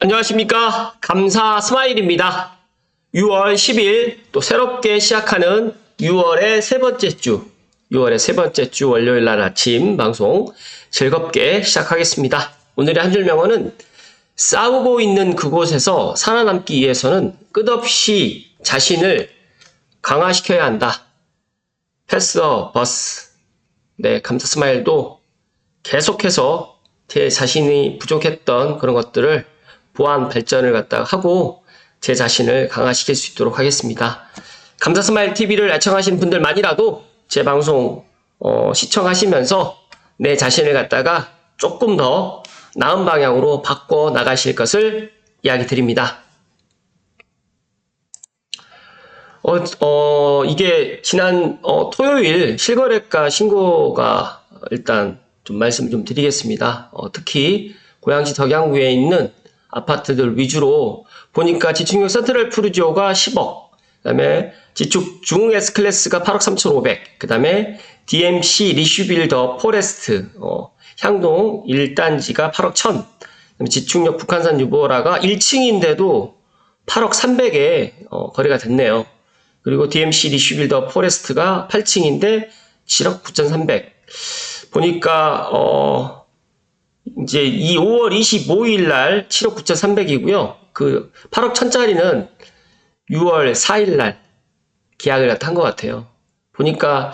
안녕하십니까. 감사 스마일입니다. 6월 10일 또 새롭게 시작하는 6월의 세 번째 주 월요일 날 아침 방송 즐겁게 시작하겠습니다. 오늘의 한 줄 명언은 싸우고 있는 그곳에서 살아남기 위해서는 끝없이 자신을 강화시켜야 한다. 패서 버스. 네, 감사 스마일도 계속해서 제 자신이 부족했던 그런 것들을 보완 발전을 갖다가 하고 제 자신을 강화시킬 수 있도록 하겠습니다. 감사 스마일 TV를 애청하시는 분들만이라도 제 방송 시청하시면서 내 자신을 갖다가 조금 더 나은 방향으로 바꿔 나가실 것을 이야기 드립니다. 이게 지난 토요일 실거래가 신고가 일단 좀 말씀 좀 드리겠습니다. 특히 고양시 덕양구에 있는 아파트들 위주로 보니까 지축용 센트럴 푸르지오가 10억, 그 다음에 지축 중 S클래스가 8억 3,500, 그 다음에 DMC 리슈빌더 포레스트 향동 1단지가 8억 1,000, 지축역 북한산 유보라가 1층인데도 8억 300에 거래가 됐네요. 그리고 DMC 리슈빌더 포레스트가 8층인데 7억 9,300. 보니까 이제 이 5월 25일 날 7억 9,300이고요. 그 8억 1,000짜리는 6월 4일 날 계약을 한 것 같아요. 보니까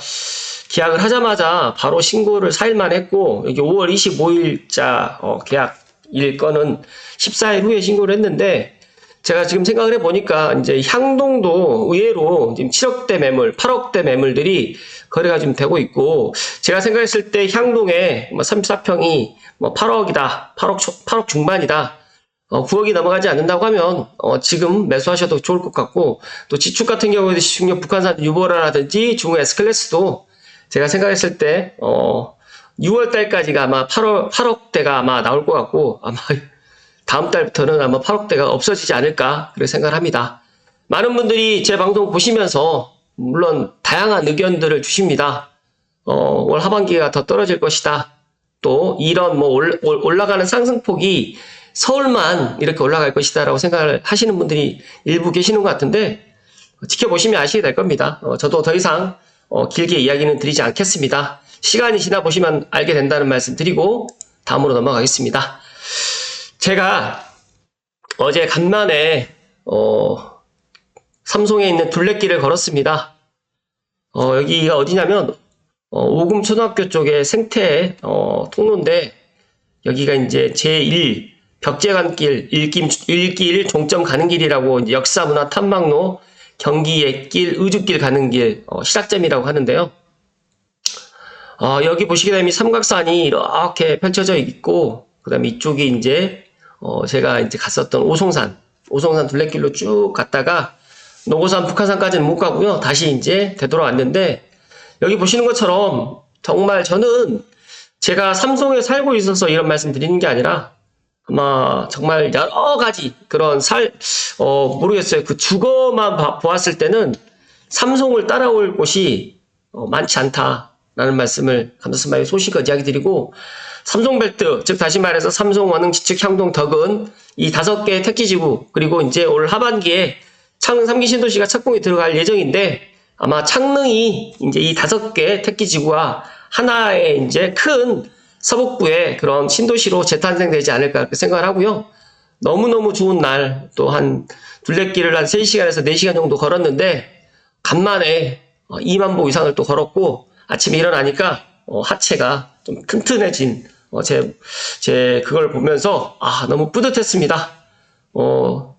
계약을 하자마자 바로 신고를 4일 만에 했고, 여기 5월 25일자 계약일 건은 14일 후에 신고를 했는데, 제가 지금 생각을 해보니까 이제 향동도 의외로 지금 7억대 매물, 8억대 매물들이 거래가 좀 되고 있고, 제가 생각했을 때 향동에 34평이 8억이다, 8억 중반이다, 9억이 넘어가지 않는다고 하면 지금 매수하셔도 좋을 것 같고, 또 지축 같은 경우에도 지축역 북한산 유보라라든지 중국 S클래스도 제가 생각했을 때 6월 달까지가 아마 8억대가 아마 나올 것 같고, 아마 다음 달부터는 아마 8억대가 없어지지 않을까 그렇게 생각을 합니다. 많은 분들이 제 방송 보시면서 물론 다양한 의견들을 주십니다. 올 하반기가 더 떨어질 것이다. 또 이런 올라가는 상승폭이 서울만 이렇게 올라갈 것이다 라고 생각을 하시는 분들이 일부 계시는 것 같은데, 지켜보시면 아시게 될 겁니다. 저도 더 이상 길게 이야기는 드리지 않겠습니다. 시간이 지나 보시면 알게 된다는 말씀 드리고 다음으로 넘어가겠습니다. 제가 어제 간만에 삼송에 있는 둘레길을 걸었습니다. 여기가 어디냐면 오금초등학교 쪽에 생태 통로인데, 여기가 이제 제1 벽제간길 일길 종점 가는 길이라고 이제 역사문화 탐방로 경기 옛길 의주길 가는 길 시작점이라고 하는데요. 여기 보시게 되면 삼각산이 이렇게 펼쳐져 있고, 그 다음에 이쪽이 이제 제가 이제 갔었던 오송산 둘레길로 쭉 갔다가 노고산 북한산까지는 못 가고요. 다시 이제 되돌아왔는데, 여기 보시는 것처럼 정말 저는 제가 삼송에 살고 있어서 이런 말씀 드리는 게 아니라 아마 정말 여러 가지 그런 모르겠어요. 그 주거만 보았을 때는 삼송을 따라올 곳이 많지 않다라는 말씀을 감사스마일 소식을 이야기 드리고, 삼송벨트, 즉 다시 말해서 삼송, 원흥, 지축, 향동, 덕은 이 5개의 택지지구, 그리고 이제 올 하반기에 창릉 3기 신도시가 착공이 들어갈 예정인데, 아마 창릉이 이제 이 5개 택지지구와 하나의 이제 큰 서북부의 그런 신도시로 재탄생되지 않을까 그렇게 생각을 하고요. 너무너무 좋은 날, 또 한 둘레길을 한 3시간에서 4시간 정도 걸었는데, 간만에 2만 보 이상을 또 걸었고, 아침에 일어나니까 하체가 좀 튼튼해진 제 그걸 보면서 너무 뿌듯했습니다.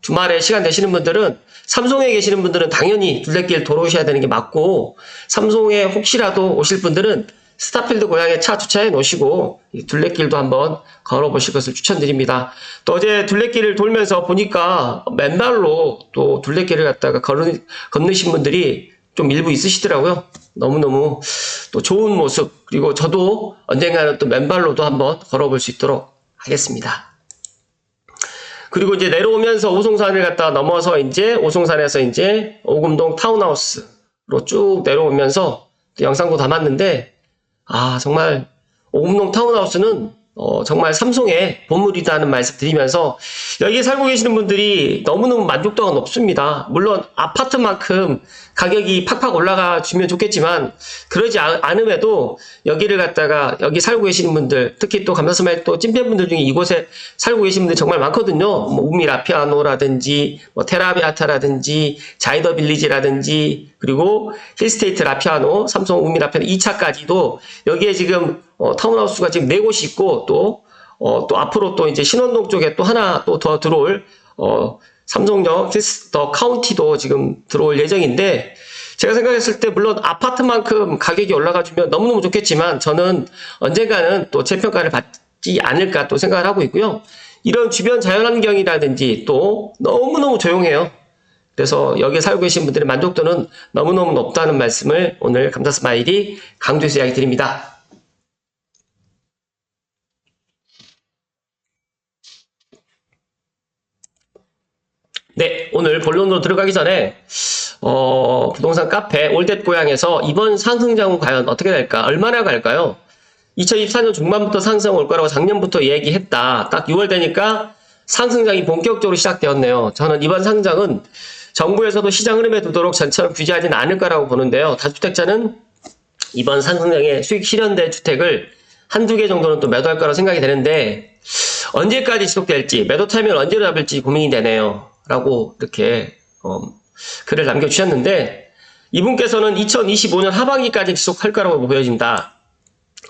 주말에 시간 되시는 분들은, 삼송에 계시는 분들은 당연히 둘레길 돌아오셔야 되는 게 맞고, 삼송에 혹시라도 오실 분들은 스타필드 고향에 차 주차해 놓으시고 둘레길도 한번 걸어보실 것을 추천드립니다. 또 어제 둘레길을 돌면서 보니까 맨발로 또 둘레길을 갖다가 건너신 분들이 좀 일부 있으시더라고요. 너무너무 또 좋은 모습, 그리고 저도 언젠가는 또 맨발로도 한번 걸어볼 수 있도록 하겠습니다. 그리고 이제 내려오면서 오송산을 갖다 넘어서 이제 오송산에서 이제 오금동 타운하우스로 쭉 내려오면서 영상도 담았는데, 정말 오금동 타운하우스는 정말 삼성의 보물이라는 말씀 드리면서 여기에 살고 계시는 분들이 너무너무 만족도가 높습니다. 물론 아파트만큼 가격이 팍팍 올라가 주면 좋겠지만 그러지 않음에도 여기를 갖다가 여기 살고 계시는 분들, 특히 또 감사스마일 또 찐팬분들 중에 이곳에 살고 계시는 분들 정말 많거든요. 뭐 우미 라피아노라든지 뭐 테라비아타라든지 자이더 빌리지라든지 그리고 힐스테이트 라피아노, 삼성 우미 라피아노 2차까지도 여기에 지금 타운하우스가 지금 4곳이 있고 또 앞으로 또 이제 신원동 쪽에 또 하나 또 더 들어올 삼성역 더 카운티도 지금 들어올 예정인데 제가 생각했을 때 물론 아파트만큼 가격이 올라가주면 너무너무 좋겠지만 저는 언젠가는 또 재평가를 받지 않을까 또 생각을 하고 있고요. 이런 주변 자연환경이라든지 또 너무너무 조용해요. 그래서 여기에 살고 계신 분들의 만족도는 너무너무 높다는 말씀을 오늘 감사스마일이 강조해서 이야기 드립니다. 네, 오늘 본론으로 들어가기 전에 부동산 카페 올댓 고향에서 이번 상승장은 과연 어떻게 될까? 얼마나 갈까요? 2024년 중반부터 상승 올 거라고 작년부터 얘기했다. 딱 6월 되니까 상승장이 본격적으로 시작되었네요. 저는 이번 상장은 정부에서도 시장 흐름에 두도록 전처럼 규제하지는 않을 거라고 보는데요. 다주택자는 이번 상승장에 수익 실현된 주택을 한두 개 정도는 또 매도할 거라고 생각이 되는데 언제까지 지속될지 매도 타이밍을 언제로 잡을지 고민이 되네요. 라고 이렇게 글을 남겨주셨는데 이분께서는 2025년 하반기까지 지속할 거라고 보여진다.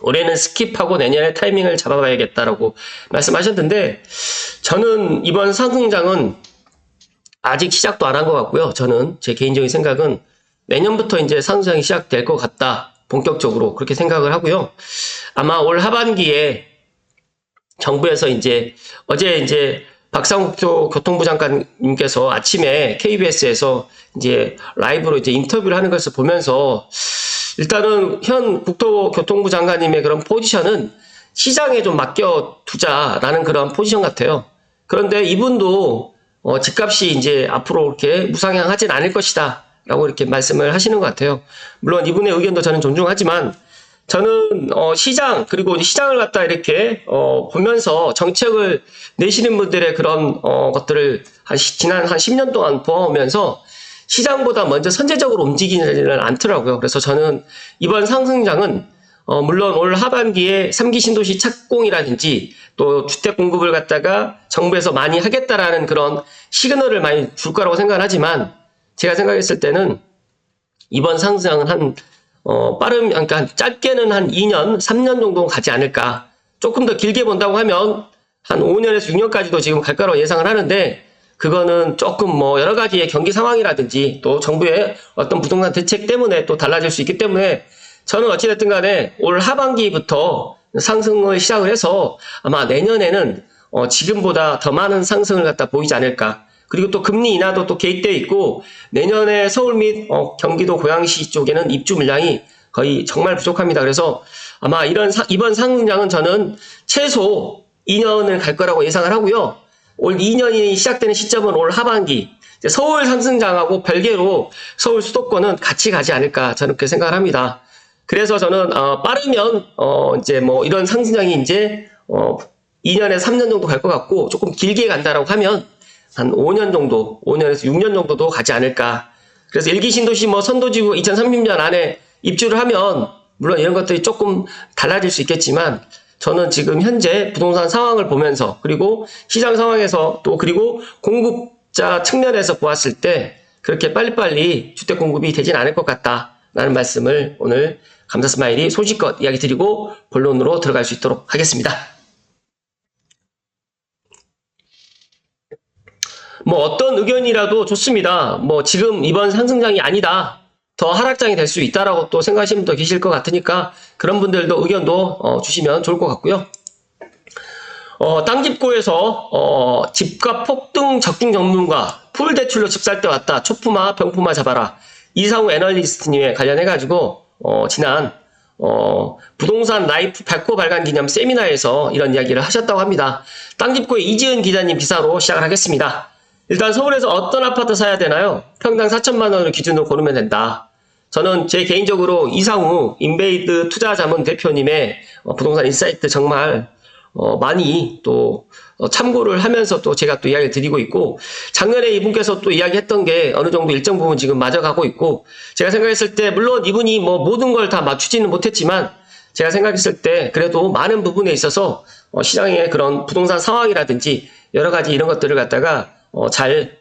올해는 스킵하고 내년에 타이밍을 잡아봐야겠다라고 말씀하셨는데 저는 이번 상승장은 아직 시작도 안 한 것 같고요. 저는 제 개인적인 생각은 내년부터 이제 상승장이 시작될 것 같다. 본격적으로 그렇게 생각을 하고요. 아마 올 하반기에 정부에서 어제 박상욱 교통부 장관님께서 아침에 KBS에서 라이브로 인터뷰를 하는 것을 보면서 일단은 현 국토교통부 장관님의 그런 포지션은 시장에 좀 맡겨두자라는 그런 포지션 같아요. 그런데 이분도 집값이 앞으로 이렇게 무상향하진 않을 것이다 라고 이렇게 말씀을 하시는 것 같아요. 물론 이분의 의견도 저는 존중하지만 저는 시장 그리고 시장을 갖다 이렇게 보면서 정책을 내시는 분들의 그런 것들을 지난 한 10년 동안 보아오면서 시장보다 먼저 선제적으로 움직이지는 않더라고요. 그래서 저는 이번 상승장은 물론 올 하반기에 3기 신도시 착공이라든지 또 주택 공급을 갖다가 정부에서 많이 하겠다라는 그런 시그널을 많이 줄 거라고 생각을 하지만 제가 생각했을 때는 이번 상승장은 그러니까 짧게는 한 2년, 3년 정도 가지 않을까. 조금 더 길게 본다고 하면 한 5년에서 6년까지도 지금 갈 거라고 예상을 하는데 그거는 조금 여러 가지의 경기 상황이라든지 또 정부의 어떤 부동산 대책 때문에 또 달라질 수 있기 때문에 저는 어찌됐든 간에 올 하반기부터 상승을 시작을 해서 아마 내년에는 지금보다 더 많은 상승을 갖다 보이지 않을까. 그리고 또 금리 인하도 또 계획되어 있고 내년에 서울 및 경기도 고양시 쪽에는 입주 물량이 거의 정말 부족합니다. 그래서 아마 이번 상승장은 저는 최소 2년을 갈 거라고 예상을 하고요. 올 2년이 시작되는 시점은 올 하반기. 서울 상승장하고 별개로 서울 수도권은 같이 가지 않을까 저는 그렇게 생각을 합니다. 그래서 저는 빠르면 이런 상승장이 2년에서 3년 정도 갈 것 같고 조금 길게 간다라고 하면 한 5년 정도, 5년에서 6년 정도도 가지 않을까. 그래서 일기 신도시 선도지구 2030년 안에 입주를 하면 물론 이런 것들이 조금 달라질 수 있겠지만 저는 지금 현재 부동산 상황을 보면서 그리고 시장 상황에서 또 그리고 공급자 측면에서 보았을 때 그렇게 빨리빨리 주택 공급이 되진 않을 것 같다라는 말씀을 오늘 감사스마일이 소식껏 이야기 드리고 본론으로 들어갈 수 있도록 하겠습니다. 어떤 의견이라도 좋습니다. 지금 이번 상승장이 아니다. 더 하락장이 될 수 있다라고 또 생각하시는 분도 계실 것 같으니까 그런 분들도 의견도 주시면 좋을 것 같고요. 땅집고에서 집값 폭등 적중 전문가 풀 대출로 집 살 때 왔다. 초품화 병품화 잡아라. 이상우 애널리스트님에 관련해가지고 지난 부동산 라이프 100호 발간 기념 세미나에서 이런 이야기를 하셨다고 합니다. 땅집고의 이지은 기자님 기사로 시작을 하겠습니다. 일단 서울에서 어떤 아파트 사야 되나요? 평당 4천만 원을 기준으로 고르면 된다. 저는 제 개인적으로 이상우 인베이드 투자자문 대표님의 부동산 인사이트 정말 많이 또 참고를 하면서 또 제가 또 이야기를 드리고 있고, 작년에 이분께서 또 이야기했던 게 어느 정도 일정 부분 지금 맞아가고 있고, 제가 생각했을 때 물론 이분이 뭐 모든 걸 다 맞추지는 못했지만 제가 생각했을 때 그래도 많은 부분에 있어서 시장의 그런 부동산 상황이라든지 여러 가지 이런 것들을 갖다가 잘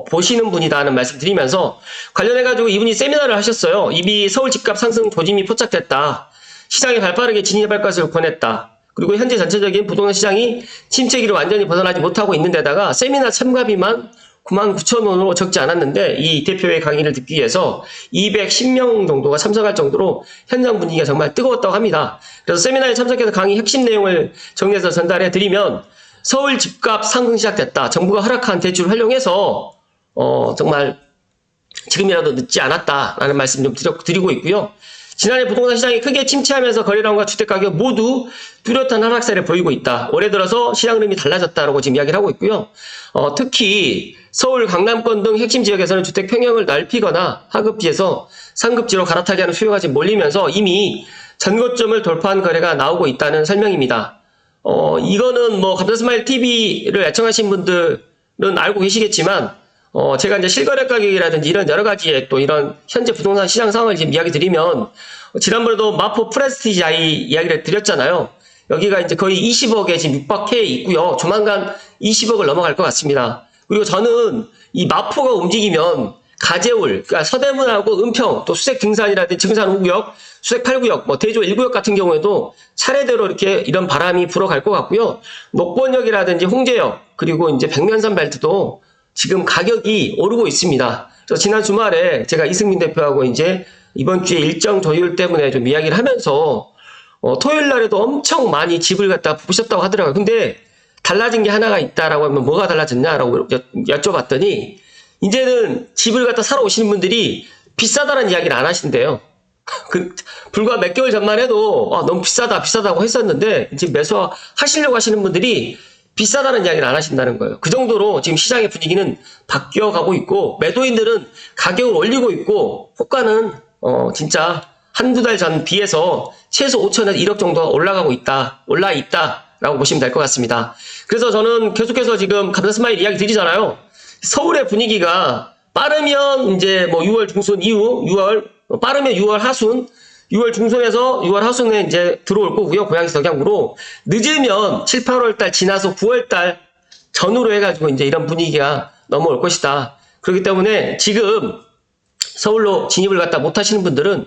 보시는 분이다 하는 말씀 드리면서, 관련해가지고 이분이 세미나를 하셨어요. 이미 서울 집값 상승 조짐이 포착됐다. 시장에 발빠르게 진입할 것을 권했다. 그리고 현재 전체적인 부동산 시장이 침체기를 완전히 벗어나지 못하고 있는 데다가 세미나 참가비만 99,000원으로 적지 않았는데, 이 대표의 강의를 듣기 위해서 210명 정도가 참석할 정도로 현장 분위기가 정말 뜨거웠다고 합니다. 그래서 세미나에 참석해서 강의 핵심 내용을 정리해서 전달해 드리면, 서울 집값 상승 시작됐다. 정부가 허락한 대출을 활용해서 정말 지금이라도 늦지 않았다라는 말씀 좀 드리고 있고요. 지난해 부동산 시장이 크게 침체하면서 거래량과 주택가격 모두 뚜렷한 하락세를 보이고 있다. 올해 들어서 시장 흐름이 달라졌다라고 지금 이야기를 하고 있고요. 특히 서울, 강남권 등 핵심 지역에서는 주택 평형을 넓히거나 하급지에서 상급지로 갈아타게 하는 수요가 지금 몰리면서 이미 전고점을 돌파한 거래가 나오고 있다는 설명입니다. 이거는 뭐 감사스마일 TV를 애청하신 분들은 알고 계시겠지만, 제가 이제 실거래 가격이라든지 이런 여러 가지의 또 이런 현재 부동산 시장 상황을 지금 이야기 드리면, 지난번에도 마포 프레스티지 아이 이야기를 드렸잖아요. 여기가 이제 거의 20억에 지금 육박해 있고요. 조만간 20억을 넘어갈 것 같습니다. 그리고 저는 이 마포가 움직이면 가재울, 그러니까 서대문하고 은평, 또 수색 등산이라든지 증산 5구역, 수색 8구역, 뭐 대조 1구역 같은 경우에도 차례대로 이렇게 이런 바람이 불어갈 것 같고요. 녹번역이라든지 홍제역, 그리고 이제 백면산 벨트도 지금 가격이 오르고 있습니다. 그래서 지난 주말에 제가 이승민 대표하고 이제 이번 주에 일정 조율 때문에 좀 이야기를 하면서 토요일 날에도 엄청 많이 집을 갖다 부으셨다고 하더라고요. 근데 달라진 게 하나가 있다라고 하면 뭐가 달라졌냐라고 여쭤봤더니, 이제는 집을 갖다 사러 오시는 분들이 비싸다는 이야기를 안 하신대요. 불과 몇 개월 전만 해도 너무 비싸다고 했었는데, 지금 매수하시려고 하시는 분들이 비싸다는 이야기를 안 하신다는 거예요. 그 정도로 지금 시장의 분위기는 바뀌어가고 있고, 매도인들은 가격을 올리고 있고, 호가는 진짜 한두 달 전 비해서 최소 5천에서 1억 정도 올라 있다라고 보시면 될 것 같습니다. 그래서 저는 계속해서 지금 감사스마일 이야기 드리잖아요. 서울의 분위기가 빠르면 이제 뭐 6월 중순 이후, 빠르면 6월 하순, 6월 중순에서 6월 하순에 이제 들어올 거고요. 고양시 덕양구로. 늦으면 7, 8월 달 지나서 9월 달 전후로 해가지고 이제 이런 분위기가 넘어올 것이다. 그렇기 때문에 지금 서울로 진입을 갖다 못 하시는 분들은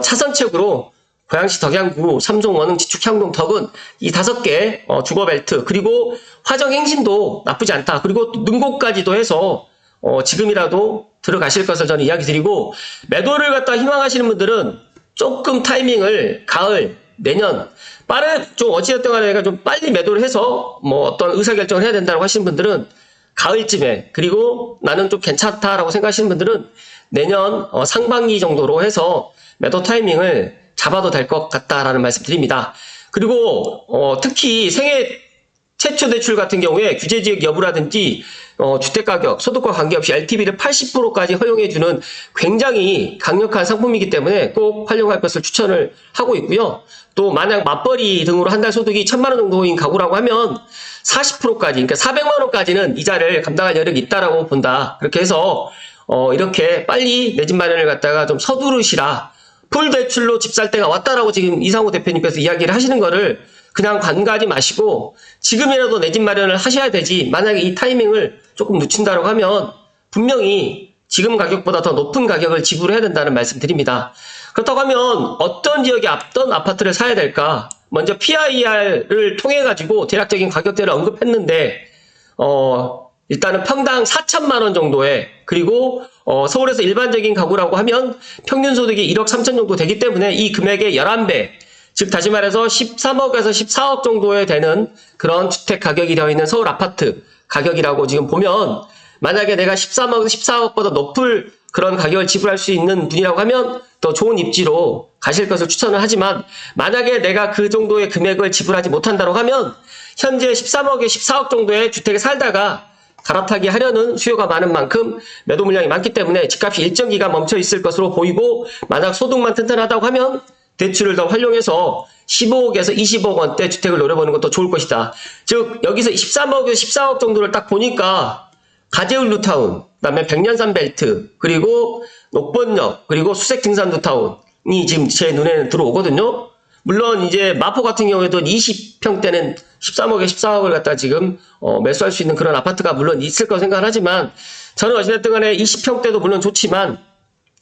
차선책으로 고양시 덕양구, 삼성, 원흥, 지축, 향동, 덕은 이 5개 주거벨트, 그리고 화정 행신도 나쁘지 않다. 그리고 또 능곡까지도 해서 지금이라도 들어가실 것을 저는 이야기 드리고, 매도를 갖다 희망하시는 분들은 조금 타이밍을 가을, 내년, 좀 어찌됐든 간에 내가 좀 빨리 매도를 해서 뭐 어떤 의사결정을 해야 된다고 하시는 분들은 가을쯤에, 그리고 나는 좀 괜찮다라고 생각하시는 분들은 내년 상반기 정도로 해서 매도 타이밍을 잡아도 될 것 같다라는 말씀 드립니다. 그리고 특히 생애 최초 대출 같은 경우에 규제지역 여부라든지 주택가격, 소득과 관계없이 LTV를 80%까지 허용해주는 굉장히 강력한 상품이기 때문에 꼭 활용할 것을 추천을 하고 있고요. 또 만약 맞벌이 등으로 한 달 소득이 1,000만 원 정도인 가구라고 하면 40%까지, 그러니까 400만 원까지는 이자를 감당할 여력이 있다라고 본다. 그렇게 해서 이렇게 빨리 내 집 마련을 갖다가 좀 서두르시라. 풀 대출로 집 살 때가 왔다라고 지금 이상호 대표님께서 이야기를 하시는 거를 그냥 관가하지 마시고 지금이라도 내 집 마련을 하셔야 되지, 만약에 이 타이밍을 조금 늦춘다고 하면 분명히 지금 가격보다 더 높은 가격을 지불해야 된다는 말씀 드립니다. 그렇다고 하면 어떤 지역에 어떤 아파트를 사야 될까? 먼저 PIR을 통해 가지고 대략적인 가격대를 언급했는데 일단은 평당 4천만 원 정도에, 그리고 서울에서 일반적인 가구라고 하면 평균 소득이 1억 3천 정도 되기 때문에 이 금액의 11배, 즉 다시 말해서 13억에서 14억 정도에 되는 그런 주택 가격이 되어 있는 서울 아파트 가격이라고 지금 보면, 만약에 내가 13억, 14억보다 높을 그런 가격을 지불할 수 있는 분이라고 하면 더 좋은 입지로 가실 것을 추천을 하지만, 만약에 내가 그 정도의 금액을 지불하지 못한다고 하면 현재 13억에 14억 정도의 주택에 살다가 갈아타기 하려는 수요가 많은 만큼 매도 물량이 많기 때문에 집값이 일정 기간 멈춰 있을 것으로 보이고, 만약 소득만 튼튼하다고 하면 대출을 더 활용해서 15억에서 20억 원대 주택을 노려보는 것도 좋을 것이다. 즉 여기서 13억에서 14억 정도를 딱 보니까 가재울 뉴타운, 그다음에 백년산 벨트, 그리고 녹번역, 그리고 수색 등산 뉴타운이 지금 제 눈에는 들어오거든요. 물론 이제 마포 같은 경우에도 20평대는 13억에 14억을 갖다 지금 매수할 수 있는 그런 아파트가 물론 있을 거라고 생각을 하지만 저는 어찌됐든 간에 20평대도 물론 좋지만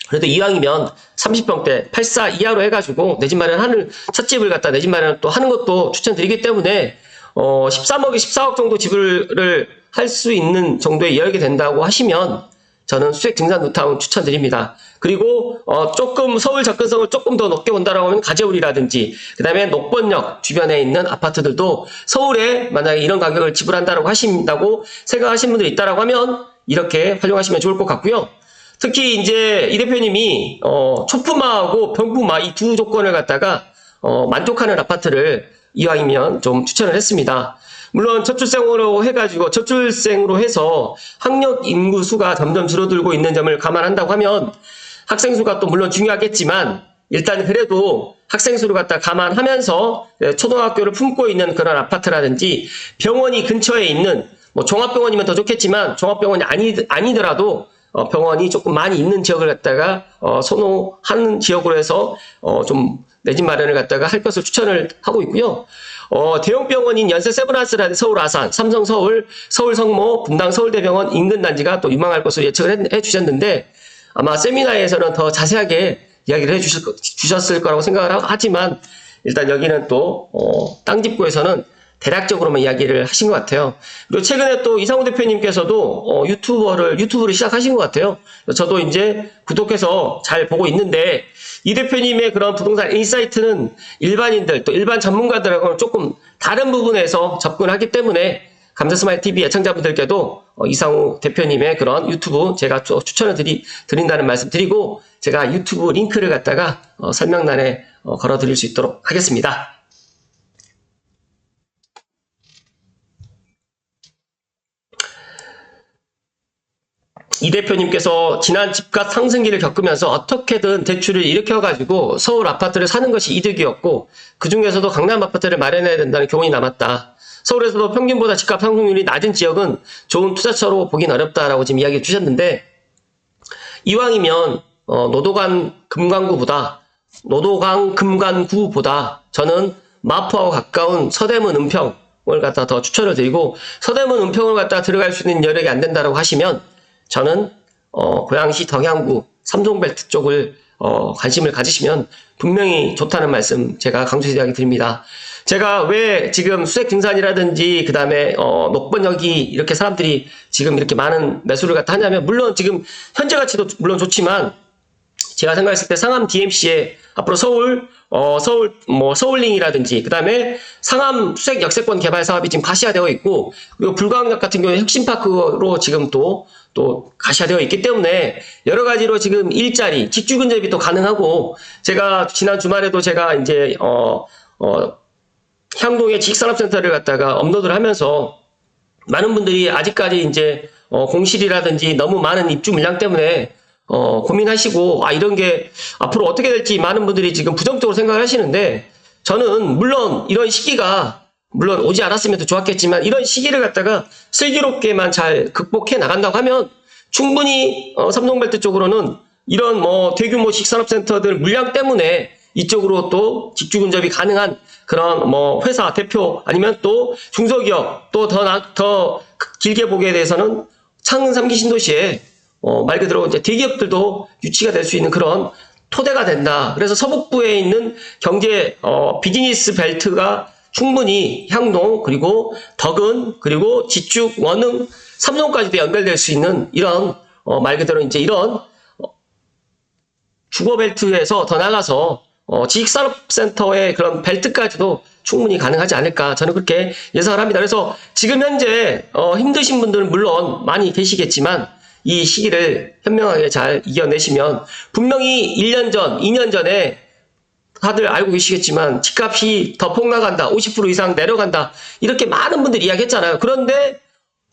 그래도 이왕이면 30평대 84 이하로 해가지고 내 집 마련하는 첫집을 갖다 내 집 마련 또 하는 것도 추천드리기 때문에 13억에 14억 정도 지불을 할 수 있는 정도의 여력이 된다고 하시면 저는 수색 등산 뉴타운 추천드립니다. 그리고 조금 서울 접근성을 조금 더 높게 본다라고 하면 가재울이라든지 그다음에 녹번역 주변에 있는 아파트들도 서울에 만약에 이런 가격을 지불한다고 하신다고 생각하시는 분들이 있다라고 하면 이렇게 활용하시면 좋을 것 같고요. 특히 이제 이 대표님이 초품화하고 병품화 이 두 조건을 갖다가 만족하는 아파트를 이왕이면 좀 추천을 했습니다. 물론 저출생으로 해서 학력 인구 수가 점점 줄어들고 있는 점을 감안한다고 하면 학생 수가 또 물론 중요하겠지만 일단 그래도 학생 수를 갖다 감안하면서 초등학교를 품고 있는 그런 아파트라든지 병원이 근처에 있는 뭐 종합병원이면 더 좋겠지만 종합병원이 아니더라도 병원이 조금 많이 있는 지역을 갖다가 선호하는 지역으로 해서 좀 내 집 마련을 갖다가 할 것을 추천을 하고 있고요. 대형 병원인 연세 세브란스라든지 서울 아산, 삼성 서울, 서울 성모, 분당 서울대병원 인근 단지가 또 유망할 것으로 예측을 해주셨는데 아마 세미나에서는 더 자세하게 이야기를 해주셨을 거라고 생각을 하지만 일단 여기는 또 땅집구에서는 대략적으로만 이야기를 하신 것 같아요. 그리고 최근에 또 이상우 대표님께서도 유튜브를 시작하신 것 같아요. 저도 이제 구독해서 잘 보고 있는데 이 대표님의 그런 부동산 인사이트는 일반인들 또 일반 전문가들하고는 조금 다른 부분에서 접근하기 때문에 감사스마일TV 애청자분들께도 이상우 대표님의 그런 유튜브 제가 추천을 드린다는 말씀 드리고 제가 유튜브 링크를 갖다가 설명란에 걸어 드릴 수 있도록 하겠습니다. 이 대표님께서 지난 집값 상승기를 겪으면서 어떻게든 대출을 일으켜가지고 서울 아파트를 사는 것이 이득이었고 그 중에서도 강남 아파트를 마련해야 된다는 교훈이 남았다. 서울에서도 평균보다 집값 상승률이 낮은 지역은 좋은 투자처로 보긴 어렵다라고 지금 이야기해 주셨는데 이왕이면 노도강 금관구보다 저는 마포하고 가까운 서대문 은평을 갖다 더 추천을 드리고 서대문 은평을 갖다 들어갈 수 있는 여력이 안 된다라고 하시면 저는 고양시 덕양구 삼성벨트 쪽을 관심을 가지시면 분명히 좋다는 말씀 제가 강조해서 이야기 드립니다. 제가 왜 지금 수색 등산이라든지 그 다음에 녹번역이 이렇게 사람들이 지금 이렇게 많은 매수를 갖다 하냐면 물론 지금 현재 가치도 물론 좋지만 제가 생각했을 때 상암 DMC에 앞으로 서울링이라든지 그 다음에 상암 수색 역세권 개발 사업이 지금 가시화되어 있고 그리고 불광역 같은 경우에 혁신파크로 지금 또 가시화되어 있기 때문에 여러 가지로 지금 일자리, 직주 근접이 또 가능하고 제가 지난 주말에도 제가 이제 향동의 지식산업센터를 갖다가 업로드를 하면서 많은 분들이 아직까지 이제 공실이라든지 너무 많은 입주 물량 때문에 고민하시고 이런 게 앞으로 어떻게 될지 많은 분들이 지금 부정적으로 생각을 하시는데 저는 물론 이런 시기가 물론 오지 않았으면 더 좋았겠지만 이런 시기를 갖다가 슬기롭게만 잘 극복해 나간다고 하면 충분히 삼성벨트 쪽으로는 이런 대규모 식산업센터들 물량 때문에 이쪽으로 또 직주 근접이 가능한 그런 회사 대표 아니면 또 중소기업 또 더 길게 보기에 대해서는 창원 3기 신도시에 말 그대로 이제 대기업들도 유치가 될 수 있는 그런 토대가 된다. 그래서 서북부에 있는 경제 비즈니스 벨트가 충분히 향동 그리고 덕은 그리고 지축 원흥 삼성까지도 연결될 수 있는 이런 말 그대로 이제 이런 주거 벨트에서 더 나가서 지식산업센터의 그런 벨트까지도 충분히 가능하지 않을까 저는 그렇게 예상을 합니다. 그래서 지금 현재 힘드신 분들은 물론 많이 계시겠지만 이 시기를 현명하게 잘 이겨내시면 분명히 1년 전, 2년 전에 다들 알고 계시겠지만 집값이 더 폭락한다, 50% 이상 내려간다 이렇게 많은 분들이 이야기했잖아요. 그런데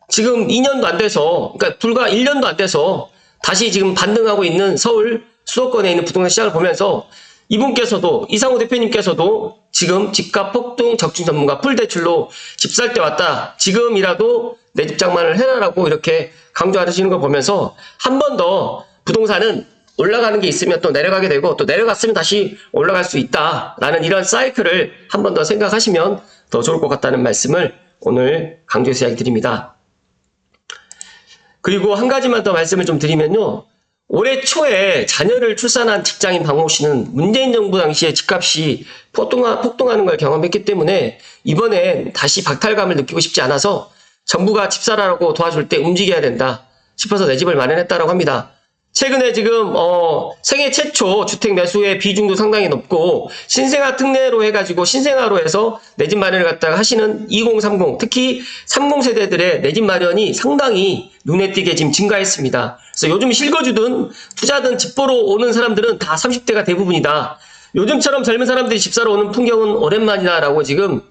지금 2년도 안 돼서 그러니까 불과 1년도 안 돼서 다시 지금 반등하고 있는 서울 수도권에 있는 부동산 시장을 보면서 이분께서도, 이상호 대표님께서도 지금 집값 폭등 적중 전문가 풀대출로 집 살 때 왔다. 지금이라도 내 집 장만을 해라라고 이렇게 강조하시는 걸 보면서 한 번 더 부동산은 올라가는 게 있으면 또 내려가게 되고 또 내려갔으면 다시 올라갈 수 있다라는 이런 사이클을 한 번 더 생각하시면 더 좋을 것 같다는 말씀을 오늘 강조해서 이야기 드립니다. 그리고 한 가지만 더 말씀을 좀 드리면요. 올해 초에 자녀를 출산한 직장인 박모 씨는 문재인 정부 당시에 집값이 폭등하는 걸 경험했기 때문에 이번엔 다시 박탈감을 느끼고 싶지 않아서 정부가 집 사라고 도와줄 때 움직여야 된다 싶어서 내 집을 마련했다라고 합니다. 최근에 지금 세계 최초 주택 매수의 비중도 상당히 높고 신생아 특례로 해가지고 신생아로 해서 내 집 마련을 갖다가 하시는 2030 특히 30세대들의 내 집 마련이 상당히 눈에 띄게 지금 증가했습니다. 그래서 요즘 실거주든 투자든 집 보러 오는 사람들은 다 30대가 대부분이다. 요즘처럼 젊은 사람들이 집 사러 오는 풍경은 오랜만이다라고 지금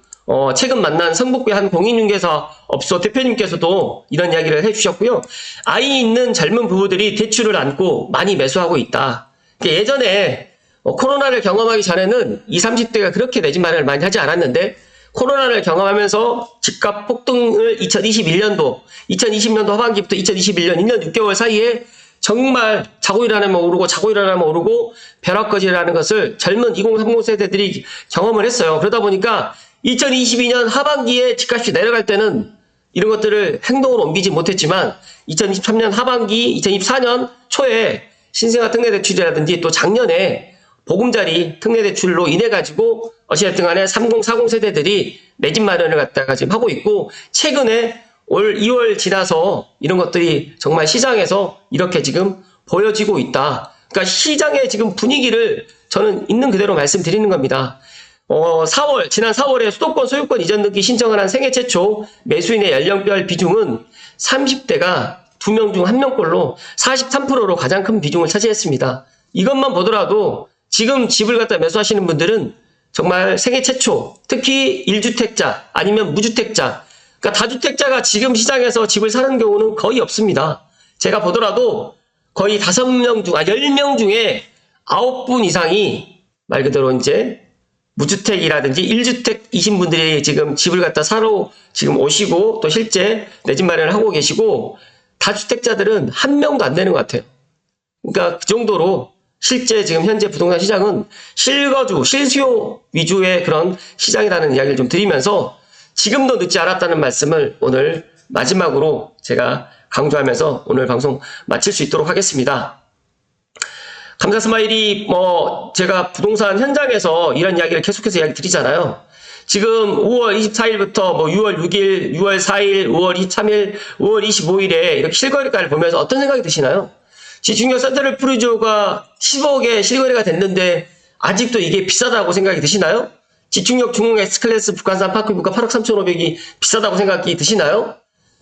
최근 만난 성북구의 한 공인중개사업소 대표님께서도 이런 이야기를 해주셨고요. 아이 있는 젊은 부부들이 대출을 안고 많이 매수하고 있다. 예전에 코로나를 경험하기 전에는 20, 30대가 그렇게 내 집 마련을 많이 하지 않았는데 코로나를 경험하면서 집값 폭등을 2021년도 하반기부터 2021년 1년 6개월 사이에 정말 자고 일어나면 오르고 자고 일어나면 오르고 벼락거지라는 것을 젊은 2030 세대들이 경험을 했어요. 그러다 보니까 2022년 하반기에 집값이 내려갈 때는 이런 것들을 행동으로 옮기지 못했지만 2023년 하반기, 2024년 초에 신생아 특례대출이라든지 또 작년에 보금자리 특례대출로 인해 가지고 어찌됐든 간에 30, 40 세대들이 내 집 마련을 갖다가 지금 하고 있고 최근에 올 2월 지나서 이런 것들이 정말 시장에서 이렇게 지금 보여지고 있다. 그러니까 시장의 지금 분위기를 저는 있는 그대로 말씀드리는 겁니다. 지난 4월에 수도권 소유권 이전 등기 신청을 한 생애 최초 매수인의 연령별 비중은 30대가 2명 중 1명꼴로 43%로 가장 큰 비중을 차지했습니다. 이것만 보더라도 지금 집을 갖다 매수하시는 분들은 정말 생애 최초, 특히 1주택자 아니면 무주택자, 그러니까 다주택자가 지금 시장에서 집을 사는 경우는 거의 없습니다. 제가 보더라도 거의 10명 중에 9분 이상이 말 그대로 이제 무주택이라든지 1주택이신 분들이 지금 집을 갖다 사러 지금 오시고 또 실제 내 집 마련을 하고 계시고 다주택자들은 한 명도 안 되는 것 같아요. 그러니까 그 정도로 실제 지금 현재 부동산 시장은 실거주, 실수요 위주의 그런 시장이라는 이야기를 좀 드리면서 지금도 늦지 않았다는 말씀을 오늘 마지막으로 제가 강조하면서 오늘 방송 마칠 수 있도록 하겠습니다. 감사 스마일이 제가 부동산 현장에서 이런 이야기를 계속해서 이야기 드리잖아요. 지금 5월 24일부터 6월 6일, 6월 4일, 5월 23일, 5월 25일에 이렇게 실거래가를 보면서 어떤 생각이 드시나요? 지중력 센트럴 푸르지오가 10억에 실거래가 됐는데 아직도 이게 비싸다고 생각이 드시나요? 지중력 중흥 S클래스 북한산 파크뷰가 8억 3,500이 비싸다고 생각이 드시나요?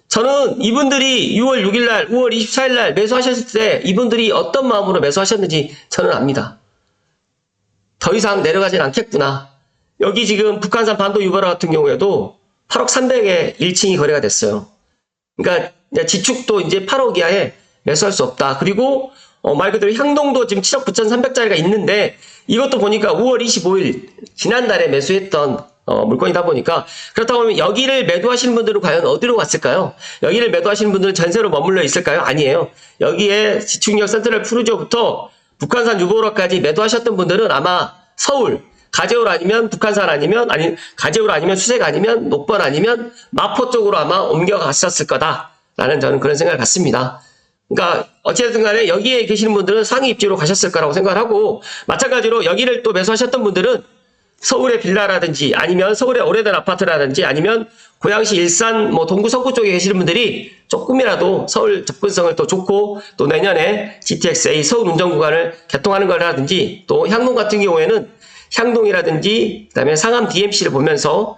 저는 이분들이 6월 6일날, 5월 24일날 매수하셨을 때 이분들이 어떤 마음으로 매수하셨는지 저는 압니다. 더 이상 내려가진 않겠구나. 여기 지금 북한산 반도 유보라 같은 경우에도 8억 300에 1층이 거래가 됐어요. 그러니까 지축도 이제 8억 이하에 매수할 수 없다. 그리고 말 그대로 향동도 지금 7억 9,300짜리가 있는데 이것도 보니까 5월 25일 지난달에 매수했던 물건이다 보니까 그렇다고 하면 여기를 매도하시는 분들은 과연 어디로 갔을까요? 여기를 매도하시는 분들은 전세로 머물러 있을까요? 아니에요. 여기에 지축력 센트럴 푸르지오부터 북한산 유보로까지 매도하셨던 분들은 아마 서울, 가재울 아니면 북한산 아니면 가재울 아니면 수색 아니면 녹번 아니면 마포 쪽으로 아마 옮겨갔었을 거다라는 저는 그런 생각을 갖습니다. 그러니까 어찌됐든 간에 여기에 계시는 분들은 상위 입지로 가셨을 거라고 생각을 하고 마찬가지로 여기를 또 매수하셨던 분들은 서울의 빌라라든지 아니면 서울의 오래된 아파트라든지 아니면 고양시 일산 동구 서구 쪽에 계시는 분들이 조금이라도 서울 접근성을 또 좋고 또 내년에 GTX-A 서울 운전 구간을 개통하는 거라든지 또 향동 같은 경우에는 향동이라든지 그다음에 상암 DMC를 보면서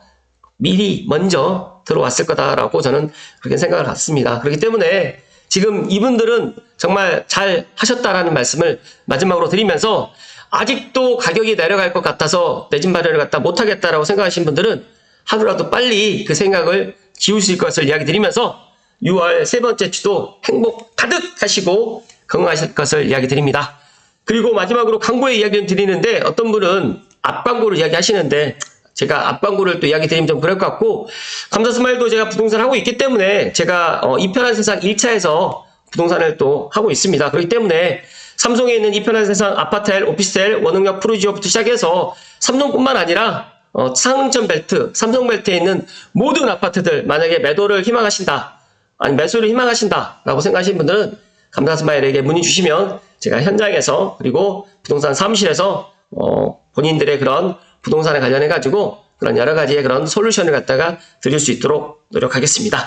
미리 먼저 들어왔을 거다라고 저는 그렇게 생각을 갖습니다. 그렇기 때문에 지금 이분들은 정말 잘 하셨다라는 말씀을 마지막으로 드리면서 아직도 가격이 내려갈 것 같아서 내 집 마련을 갖다 못하겠다라고 생각하시는 분들은 하루라도 빨리 그 생각을 지우실 것을 이야기 드리면서 6월 세 번째 주도 행복 가득 하시고 건강하실 것을 이야기 드립니다. 그리고 마지막으로 광고의 이야기를 드리는데 어떤 분은 앞광고를 이야기하시는데 제가 앞광고를 또 이야기 드리면 좀 그럴 것 같고 감사스마일도 제가 부동산을 하고 있기 때문에 제가 이 편한 세상 1차에서 부동산을 또 하고 있습니다. 그렇기 때문에 삼성에 있는 이 편한 세상 아파트엘, 오피스텔, 원흥역 프루지오부터 시작해서 삼성뿐만 아니라 상층 벨트, 삼성 벨트에 있는 모든 아파트들 만약에 매도를 희망하신다, 아니 매수를 희망하신다라고 생각하시는 분들은 감사스마일에게 문의 주시면 제가 현장에서 그리고 부동산 사무실에서 본인들의 그런 부동산에 관련해 가지고 그런 여러 가지의 그런 솔루션을 갖다가 드릴 수 있도록 노력하겠습니다.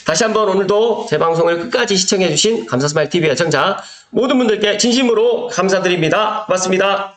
다시 한번 오늘도 제 방송을 끝까지 시청해 주신 감사스마일 TV 애청자 모든 분들께 진심으로 감사드립니다. 고맙습니다.